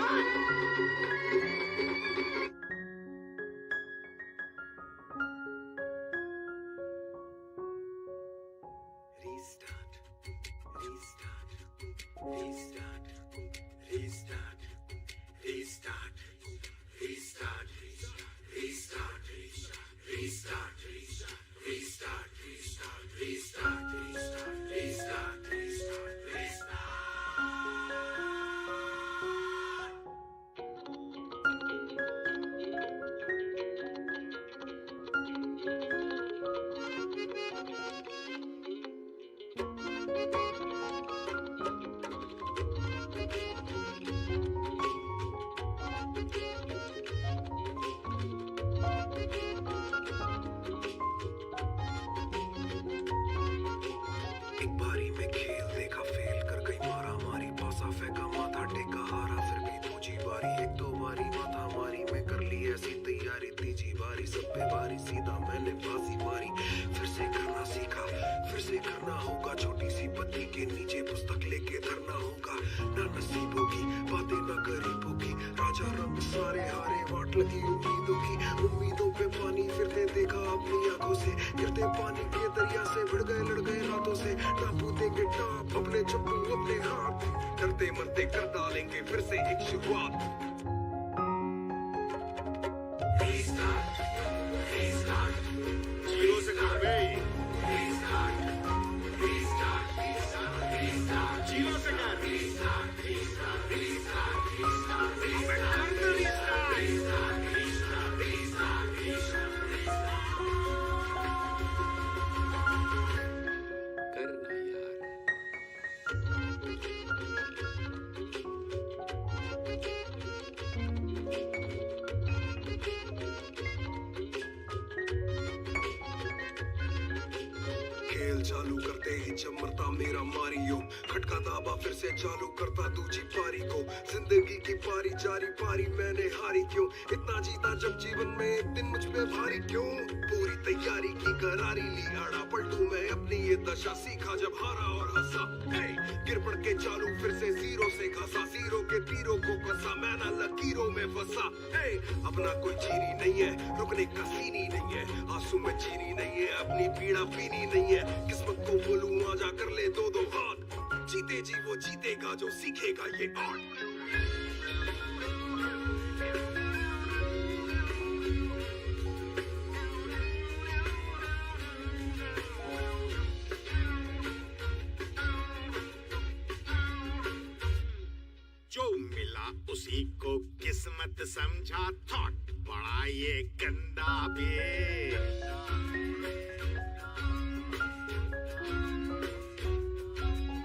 सारे हारे वाट लगी उम्मीदों की, उम्मीदों पे चले पानी के दरिया से, भिड़ गए लड़ गए रातों से, टापू देंगे टाप अपने चप्पू अपने हाथ, डरते मरते कर डालेंगे फिर से एक शुरुआत। जीरो से कर बे, जीरो से कर, अबे कर दे करना यार। खेल चालू करते ही जब मरता मेरा मारियो, खटका दाबा फिर से चालू करता दूजी पारी को, जिंदगी की पारी जारी पारी मैंने हारी क्यों, इतना जीता जब जीवन में एक दिन मुझ पे भारी क्यों, पूरी तैयारी की करारी ली आड़ा पलटू मैं अपनी ये दशा, सीखा जब हारा और हंसा, गिर पड़ के चालू फिर से जीरो से घसा, जीरो के तीरों को कसा मैं ना लकीरों में फंसा, अपना कोई चीनी नहीं है रुकने का सीनी नहीं है, आंसू में चीनी नहीं है अपनी पीड़ा पीनी नहीं है, किस्मत को बोलूं आजा कर ले दो दो हाथ, जीते जी वो जीतेगा जो सीखेगा ये आर्ट। जो मिला उसी को किस्मत समझा, थॉट बड़ा ये गंदा बे।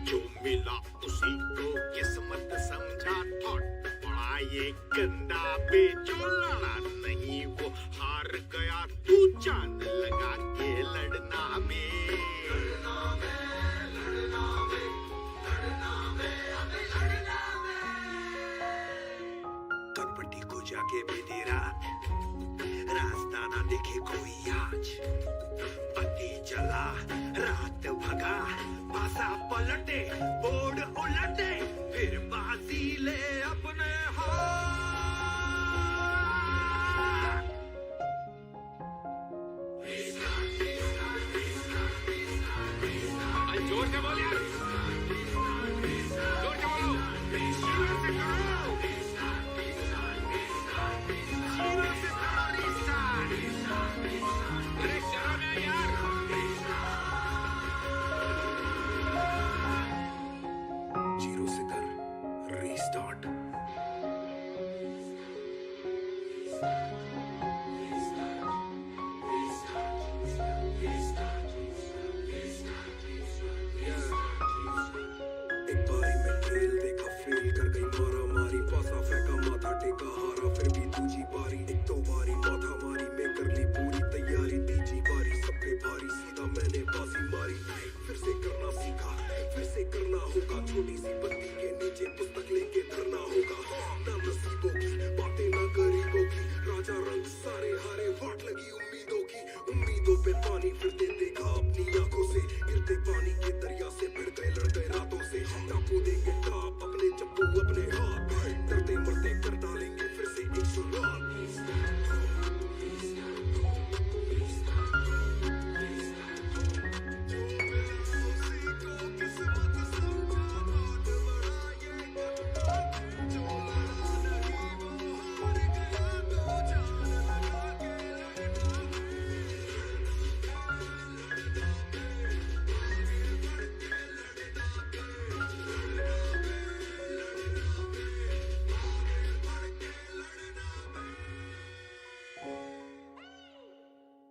जो मिला उसी को किस्मत समझा, थॉट बड़ा ये गंदा बे। जो लड़ा नहीं वो हार गया, तू जान लगा के लड़ना बे। कनपट्टी को जाके बीती रात, रास्ता ना देखे कोई आज, पति जला रात भगा, पासा पलटे बोर्ड उलटे, फिर बाजी ले अपने हाथ। जोर से बोल यार, जोर से बोलो, जीरो से करो, जीरो से करो रिस्टार्ट, अरे करो ना यार। जीरो से कर रीस्टार्ट। एक बारी में खेल देखा फेल कर गई मारा मारी, पासा फेंका माथा टेका हारा फिर भी दूजी बारी, एक दो बारी माथा मारी मैं कर ली पूरी तैयारी, तीजी बारी सब पे भारी सीधा मैंने बाजी मारी, फिर से करना सीखा फिर से करना होगा, छोटी सी बत्ती के नीचे पुस्तक लेके धरना होगा, ना नसीबों की बातें ना गरीबों की, राजा रंग सारे हारे वाट लगी उम्मीदों की, उम्मीदों पे पानी फिर दे देखा